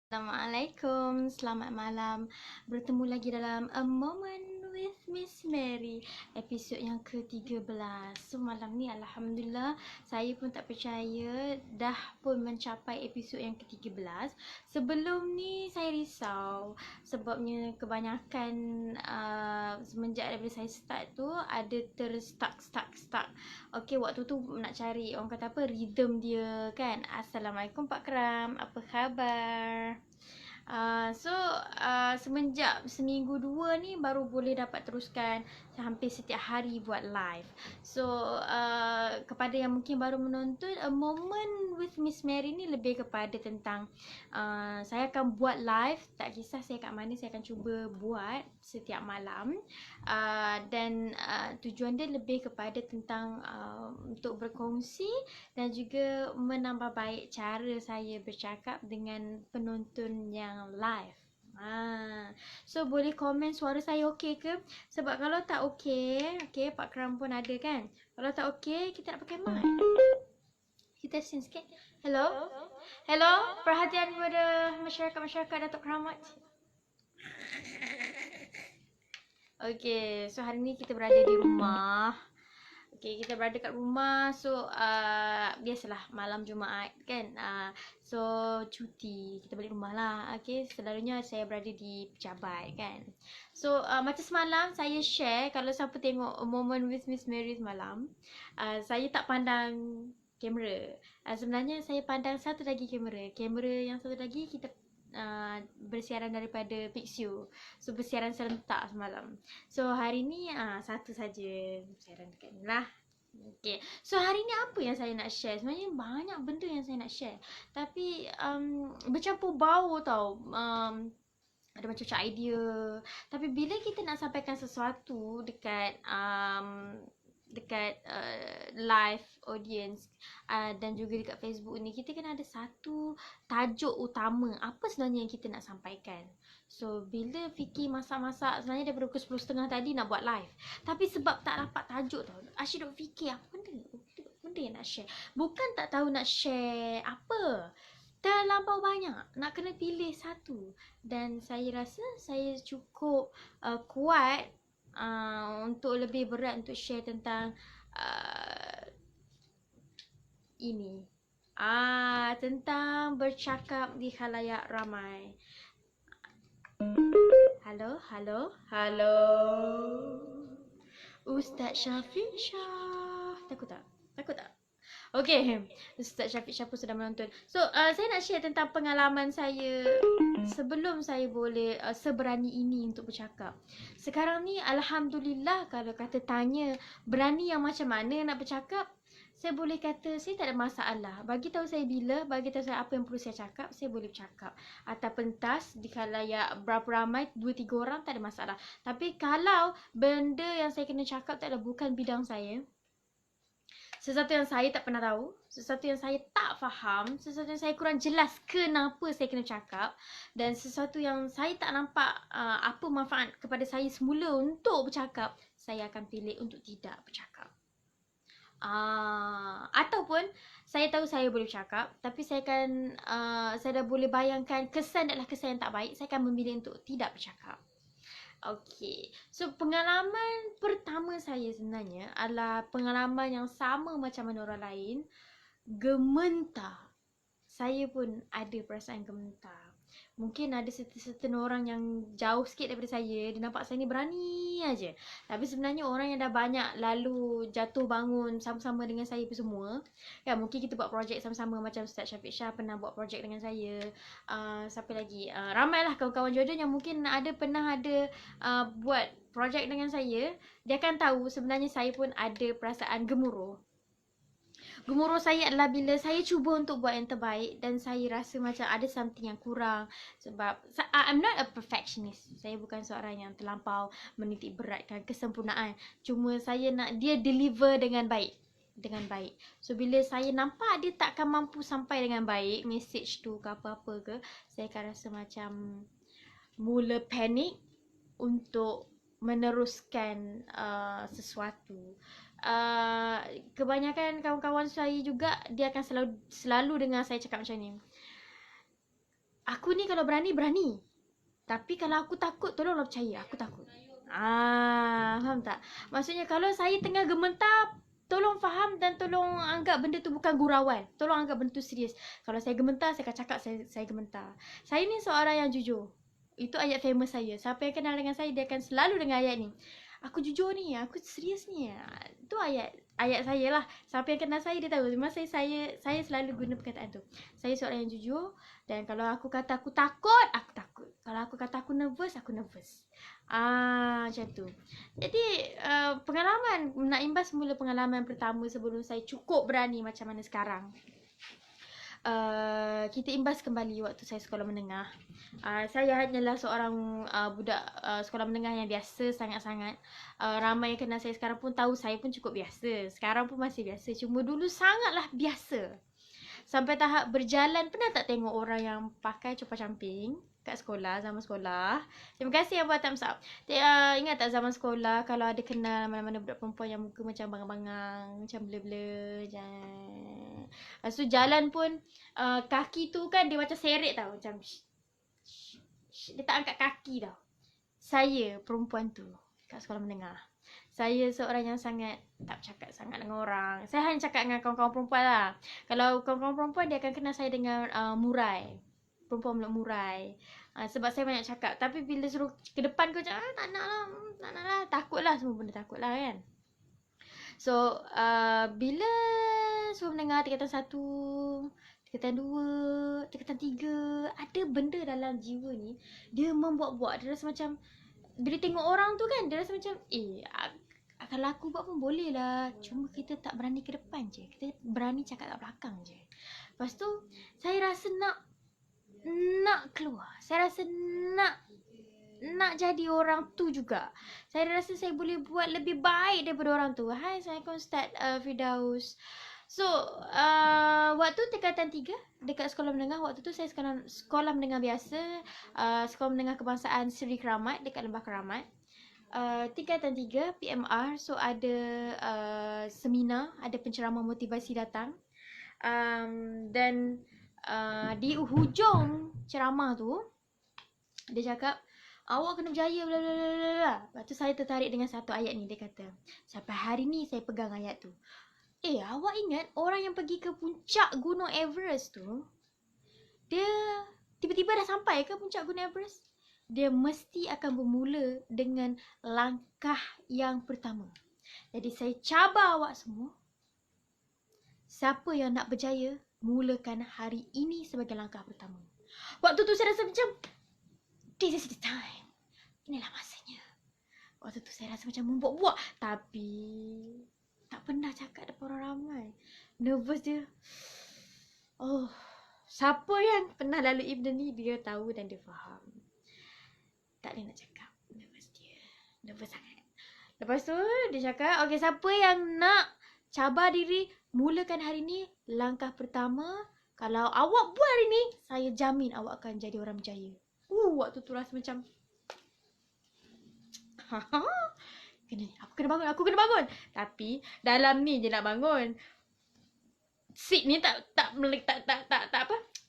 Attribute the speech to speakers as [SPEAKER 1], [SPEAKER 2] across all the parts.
[SPEAKER 1] Assalamualaikum, selamat malam. Bertemu lagi dalam A Moment with Miss Mary, episod yang ke-13. So malam ni Alhamdulillah, saya pun tak percaya dah pun mencapai episod yang ke-13. Sebelum ni saya risau sebabnya kebanyakan semenjak daripada saya start tu ada stuck. Okay, waktu tu nak cari orang kata apa, rhythm dia kan. Assalamualaikum Pak Kram, apa khabar? Semenjak seminggu dua ni baru boleh dapat teruskan hampir setiap hari buat live. Kepada yang mungkin baru menonton, A Moment with Miss Mary ni lebih kepada tentang saya akan buat live, tak kisah saya kat mana, saya akan cuba buat setiap malam. Tujuan dia lebih kepada tentang untuk berkongsi dan juga menambah baik cara saya bercakap dengan penonton yang live. So boleh komen suara saya okey ke? Sebab kalau tak okey, Pak Kram pun ada kan. Kalau tak okey, kita nak pakai mic. Kita sing sikit. Hello? Hello? Perhatian kepada masyarakat Datuk Keramat. Okay, so hari ni kita berada di rumah. Okay, kita berada kat rumah. Biasalah malam Jumaat kan. Cuti. Kita balik rumah lah. Okay, selalunya saya berada di pejabat kan. Macam semalam saya share, kalau siapa tengok A Moment with Miss Mary semalam, saya tak pandang kamera. Sebenarnya saya pandang satu lagi kamera. Kamera yang satu lagi kita bersiaran daripada Pixiu. So bersiaran serentak semalam. So hari ni satu saja siaran dekat ni lah. Okay. So hari ni apa yang saya nak share? Sebenarnya banyak benda yang saya nak share. Tapi bercampur bau tau. Ada macam-macam idea. Tapi bila kita nak sampaikan sesuatu dekat live audience dan juga dekat Facebook ni, kita kena ada satu tajuk utama. Apa sebenarnya yang kita nak sampaikan? So bila fikir masak-masak, sebenarnya daripada pukul 10.30 tadi nak buat live, tapi sebab tak dapat tajuk tau, asyik duk fikir apa benda yang nak share. Bukan tak tahu nak share apa, terlampau banyak, nak kena pilih satu. Dan saya rasa saya cukup kuat untuk lebih berat untuk share tentang ini. Tentang bercakap di khalayak ramai. Halo. Ustaz Syafiq Shah. Takut tak? Okay, Ustaz Syafiq Shah pun sudah menonton. Saya nak share tentang pengalaman saya sebelum saya boleh seberani ini untuk bercakap. Sekarang ni Alhamdulillah, kalau kata tanya berani yang macam mana nak bercakap, saya boleh kata saya tak ada masalah. Bagi tahu saya bila, bagi tahu saya apa yang perlu saya cakap, saya boleh bercakap. Atau pentas di khalayak berapa ramai, 2-3 orang, tak ada masalah. Tapi kalau benda yang saya kena cakap tak ada, bukan bidang saya, sesuatu yang saya tak pernah tahu, sesuatu yang saya tak faham, sesuatu yang saya kurang jelas kenapa saya kena cakap, dan sesuatu yang saya tak nampak apa manfaat kepada saya semula untuk bercakap, saya akan pilih untuk tidak bercakap. Ataupun saya tahu saya boleh bercakap, tapi saya dah boleh bayangkan kesan adalah kesan yang tak baik, saya akan memilih untuk tidak bercakap. Okay, so pengalaman pertama saya sebenarnya adalah pengalaman yang sama macam mana orang lain. Gementar. Saya pun ada perasaan gementar. Mungkin ada certain orang yang jauh sikit daripada saya, dia nampak saya ni berani aja. Tapi sebenarnya orang yang dah banyak lalu jatuh bangun sama-sama dengan saya pun semua, kan, mungkin kita buat projek sama-sama, macam Ustaz Syafiq Shah pernah buat projek dengan saya. Siapa lagi? Ramailah kawan-kawan jodoh yang mungkin pernah ada buat projek dengan saya. Dia akan tahu sebenarnya saya pun ada perasaan gemuruh. Gemuruh saya adalah bila saya cuba untuk buat yang terbaik dan saya rasa macam ada something yang kurang. Sebab I'm not a perfectionist. Saya bukan seorang yang terlampau menitik beratkan kesempurnaan. Cuma saya nak dia deliver dengan baik. So bila saya nampak dia takkan mampu sampai dengan baik, message tu ke apa-apa ke, saya akan rasa macam mula panik untuk meneruskan sesuatu. Kebanyakan kawan-kawan saya juga, dia akan selalu dengar saya cakap macam ni. Aku ni kalau berani, berani. Tapi kalau aku takut, tolonglah percaya. Aku takut. Faham tak? Maksudnya kalau saya tengah gemetar, tolong faham dan tolong anggap benda tu bukan gurauan. Tolong anggap benda tu serius. Kalau saya gemetar, saya akan cakap saya gemetar. Saya ni seorang yang jujur. Itu ayat famous saya. Siapa yang kenal dengan saya, dia akan selalu dengar ayat ni. Aku jujur ni, aku serius ni. Itu ayat saya lah. Siapa yang kenal saya, dia tahu. Masa saya selalu guna perkataan tu. Saya seorang yang jujur. Dan kalau aku kata aku takut, aku takut. Kalau aku kata aku nervous, aku nervous. Macam tu. Jadi, pengalaman, nak imbas mula pengalaman pertama sebelum saya cukup berani macam mana sekarang. Kita imbas kembali waktu saya sekolah menengah. Saya hanyalah seorang budak sekolah menengah yang biasa sangat-sangat. Ramai yang kenal saya sekarang pun tahu saya pun cukup biasa. Sekarang pun masih biasa. Cuma dulu sangatlah biasa. Sampai tahap berjalan, pernah tak tengok orang yang pakai copa-camping kat sekolah, zaman sekolah? Terima kasih yang buat thumbs up. Ingat tak zaman sekolah kalau ada kenal mana-mana budak perempuan yang muka macam bangang-bangang, macam blur-blur, macam. Lepas tu jalan pun kaki tu kan dia macam seret tau, macam dia tak angkat kaki tau. Saya perempuan tu kat sekolah menengah. Saya seorang yang sangat tak bercakap sangat dengan orang. Saya hanya cakap dengan kawan-kawan perempuan lah. Kalau kawan-kawan perempuan, dia akan kenal saya dengan murai. Perempuan mulut murai. Sebab saya banyak cakap. Tapi bila suruh ke depan, kau cakap, tak nak lah. Takut lah, semua benda takut lah kan. So, bila suruh mendengar tingkatan 1, tingkatan 2, tingkatan 3, ada benda dalam jiwa ni, dia membuat-buat. Dia rasa macam, bila tengok orang tu kan, dia rasa macam, kalau aku buat pun boleh lah. Cuma kita tak berani ke depan je. Kita berani cakap kat belakang je. Lepas tu, saya rasa nak keluar. Saya rasa nak jadi orang tu juga. Saya rasa saya boleh buat lebih baik daripada orang tu. Hai, Assalamualaikum Ustaz Firdaus. So, waktu tingkatan 3 dekat sekolah menengah, waktu tu saya sekolah menengah biasa, sekolah menengah kebangsaan Seri Keramat dekat Lembah Keramat. Tingkatan 3 PMR, so ada seminar, ada penceramah motivasi datang. Dan di hujung ceramah tu dia cakap, awak kena berjaya bla bla bla bla. Lepas tu saya tertarik dengan satu ayat ni. Dia kata, sampai hari ni saya pegang ayat tu. Awak ingat orang yang pergi ke puncak Gunung Everest tu, dia tiba-tiba dah sampai ke puncak Gunung Everest? Dia mesti akan bermula dengan langkah yang pertama. Jadi saya cabar awak semua. Siapa yang nak berjaya, mulakan hari ini sebagai langkah pertama. Waktu tu saya rasa macam, this is the time. Inilah masanya. Waktu tu saya rasa macam membuat-buat. Tapi tak pernah cakap depan orang ramai. Nervous dia. Siapa yang pernah lalui benda ni, dia tahu dan dia faham. Tak boleh nak cakap. Nervous dia. Nervous sangat. Lepas tu dia cakap, okay, siapa yang nak cabar diri, mulakan hari ni. Langkah pertama, kalau awak buat hari ni, saya jamin awak akan jadi orang berjaya. Waktu tu rasa macam, aku kena bangun. Tapi dalam ni je nak bangun. Seat ni tak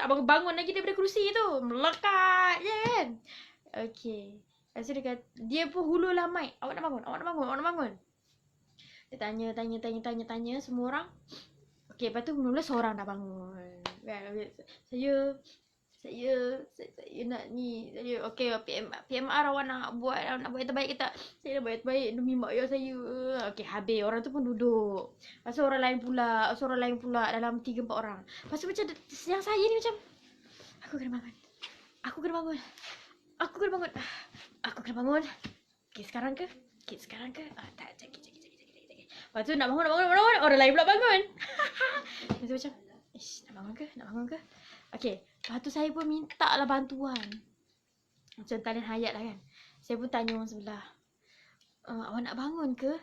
[SPEAKER 1] bangun lagi daripada kerusi tu. Melekat je kan. Okay. Lepas tu dia pun hulurlah mic. Awak nak bangun. Dia tanya semua orang. Okay, lepas tu mula seorang dah bangun. Saya nak ni. Okay, PMR awak nak buat yang terbaik ke tak? Saya dah buat yang terbaik demi mak ayah saya. Okay, habis. Orang tu pun duduk. Lepas tu orang lain pula dalam 3-4 orang. Lepas tu macam yang saya ni macam, aku kena bangun. Okay, sekarang ke? Tak, cakap. Lepas tu nak bangun. Orang lain pula bangun. Lepas tu macam, nak bangun ke? Okay, lepas tu saya pun minta lah bantuan. Macam talian hayat lah kan. Saya pun tanya orang sebelah, awak nak bangun ke?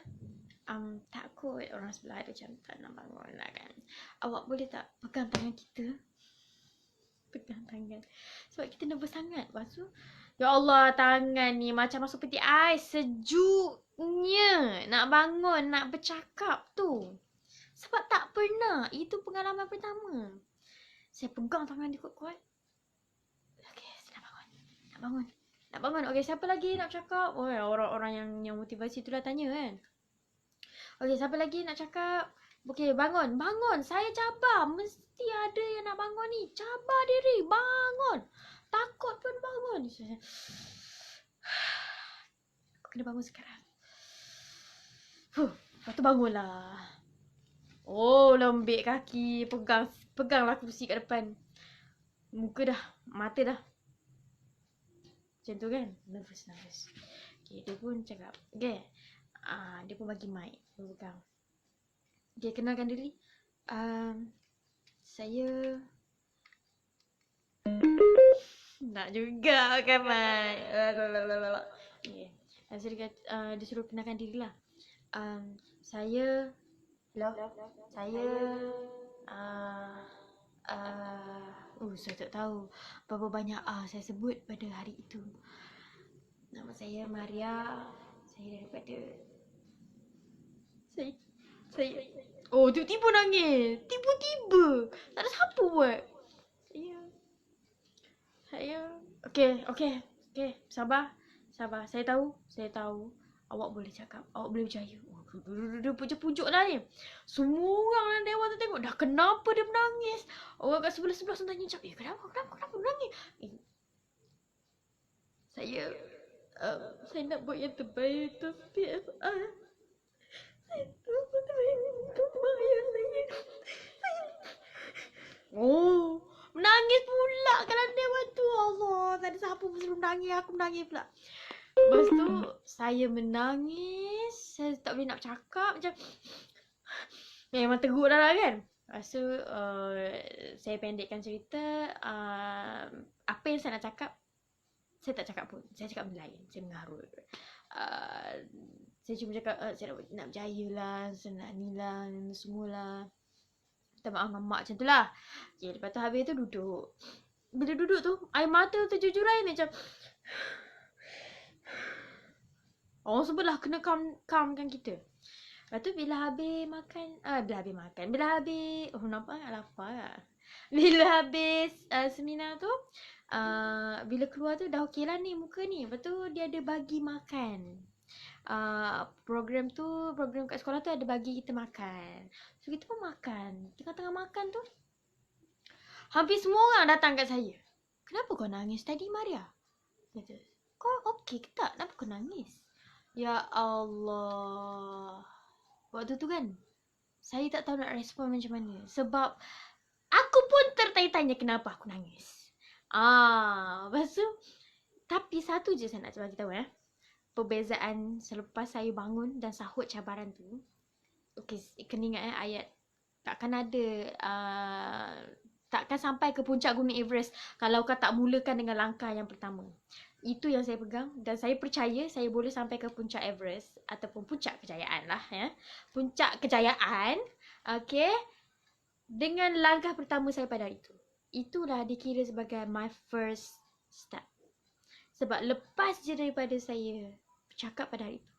[SPEAKER 1] Tak kot. Orang sebelah ada macam tak nak bangun lah kan. Awak boleh tak pegang tangan kita? Pegang tangan. Sebab kita nervous sangat. Lepas tu, ya Allah, tangan ni macam masuk peti ais. Sejuknya nak bangun, nak bercakap tu. Sebab tak pernah. Itu pengalaman pertama. Saya pegang tangan dia kuat-kuat. bangun. Nak bangun. Okey, siapa lagi nak cakap? Oh, orang-orang yang motivasi tu lah tanya kan. Okey, siapa lagi nak cakap? Okey, bangun. Bangun. Saya cabar. Mesti ada yang nak bangun ni. Cabar diri. Bangun. Takut pun bangun. Aku kena bangun sekarang. Lepas tu bangunlah. Oh, lembik kaki. Peganglah kerusi kat depan. Muka dah. Mata dah. Macam tu kan? Nervous. Okay, dia pun cakap. Okay. Dia pun bagi mic. Dia pegang. Okay, kenalkan diri. Saya... Nak juga kan mic. Okay. Dia suruh kenalkan diri lah. Saya... saya tak tahu berapa banyak saya sebut pada hari itu. Nama saya Maria. Saya daripada... Saya... Oh, tiba-tiba nangis. Tiba-tiba. Tak ada siapa buat. Saya... Okay. Sabar. Saya tahu. Awak boleh cakap. Awak boleh berjaya. Dia pujuk-pujuk lah ni. Semua orang dalam dewan tu tengok. Dah kenapa dia menangis. Orang kat sebelah-sebelah tu tanya macam, kenapa menangis? Saya nak buat yang terbaik. Tapi saya tak buat terbaik untuk ayah saya. Oh, menangis pula kat dalam dewan tu. Allah, tak ada siapa pun suruh menangis. Aku menangis pula. Lepas tu, saya menangis. Saya tak boleh nak cakap. Macam... memang teruk dah lah kan. Lepas tu, saya pendekkan cerita. Apa yang saya nak cakap, saya tak cakap pun. Saya cakap benda lain. Saya mengarut. Saya cuma cakap, saya nak berjaya lah. Saya nak ni lah. Semualah. Minta maaf dengan mak macam tu lah. Okay, lepas tu habis tu duduk. Bila duduk tu, air mata tu jujur air macam... orang sebelah kena calmkan kita. Lepas tu bila habis makan... oh nampak kan lapar lah. Bila habis seminar tu, bila keluar tu dah okey lah ni muka ni. Lepas tu dia ada bagi makan. Program kat sekolah tu ada bagi kita makan. So kita pun makan. Tengah-tengah makan tu, hampir semua orang datang kat saya. Kenapa kau nangis tadi, Maria? Kata, kau okey ke tak? Kenapa kau nangis? Ya Allah. Waktu tu kan, saya tak tahu nak respon macam mana. Sebab aku pun tertanya-tanya kenapa aku nangis. Lepas tu, tapi satu je saya nak bagi tahu perbezaan selepas saya bangun dan sahut cabaran tu. Okey, kena ingat ayat. Takkan sampai ke puncak Gunung Everest kalau kau tak mulakan dengan langkah yang pertama. Itu yang saya pegang dan saya percaya saya boleh sampai ke puncak Everest ataupun puncak kejayaan lah Puncak kejayaan, okey, dengan langkah pertama saya pada hari itu. Itulah dikira sebagai my first step. Sebab lepas je daripada saya bercakap pada hari itu,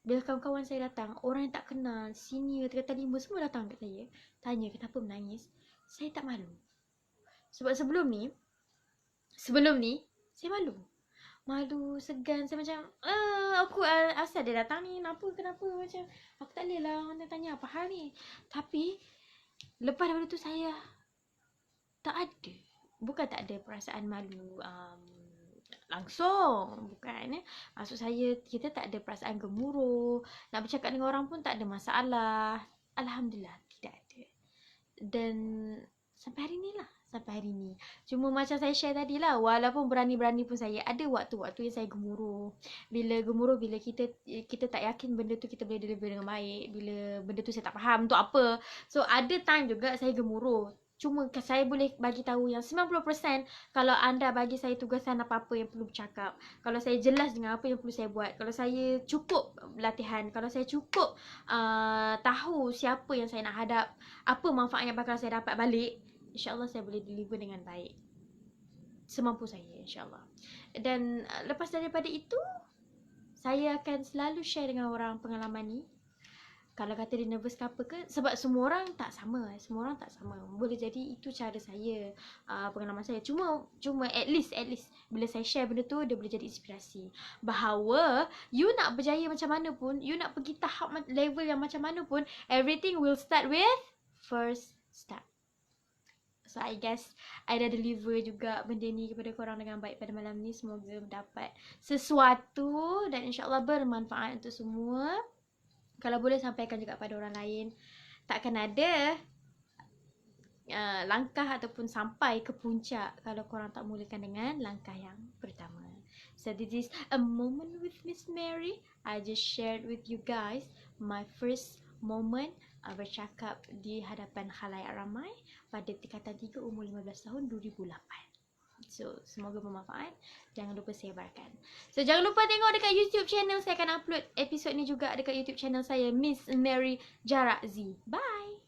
[SPEAKER 1] bila kawan-kawan saya datang, orang yang tak kenal, senior, tingkatan 5 semua datang kat saya, tanya kenapa menangis, saya tak malu. Sebab sebelum ni saya malu, segan. Saya macam aku asal dia datang ni, kenapa macam aku tak boleh lah orang tanya apa hal ni. Tapi lepas daripada tu saya bukan tak ada perasaan malu langsung, bukan maksud saya kita tak ada perasaan gemuruh, nak bercakap dengan orang pun tak ada masalah. Alhamdulillah tidak ada. Dan sampai hari ni cuma macam saya share tadi lah, walaupun berani-berani pun saya ada waktu-waktu yang saya gemuruh. Bila kita tak yakin benda tu kita boleh deliver dengan baik, bila benda tu saya tak faham tu apa. So ada time juga saya gemuruh. Cuma saya boleh bagi tahu yang 90% kalau anda bagi saya tugasan apa-apa yang perlu bercakap, kalau saya jelas dengan apa yang perlu saya buat, kalau saya cukup latihan, kalau saya cukup tahu siapa yang saya nak hadap, apa manfaat yang bakal saya dapat balik, InsyaAllah saya boleh deliver dengan baik semampu saya, insyaAllah. Dan lepas daripada itu, saya akan selalu share dengan orang pengalaman ni. Kalau kata dia nervous ke apa ke, sebab semua orang tak sama. Semua orang tak sama. Boleh jadi itu cara saya, pengalaman saya. Cuma at least bila saya share benda tu, dia boleh jadi inspirasi. Bahawa you nak berjaya macam mana pun, you nak pergi tahap level yang macam mana pun, everything will start with first step. So I guess I dah deliver juga benda ni kepada korang dengan baik pada malam ni. Semoga mendapat sesuatu dan insyaAllah bermanfaat untuk semua. Kalau boleh sampaikan juga pada orang lain. Takkan ada langkah ataupun sampai ke puncak kalau korang tak mulakan dengan langkah yang pertama. So this is a moment with Miss Mary. I just shared with you guys my first moment bercakap di hadapan khalayak ramai pada tingkatan 3 umur 15 tahun 2008. So, semoga bermanfaat. Jangan lupa sebarkan. So, jangan lupa tengok dekat YouTube channel. Saya akan upload episod ni juga dekat YouTube channel saya, Miss Mary Jarak Z. Bye!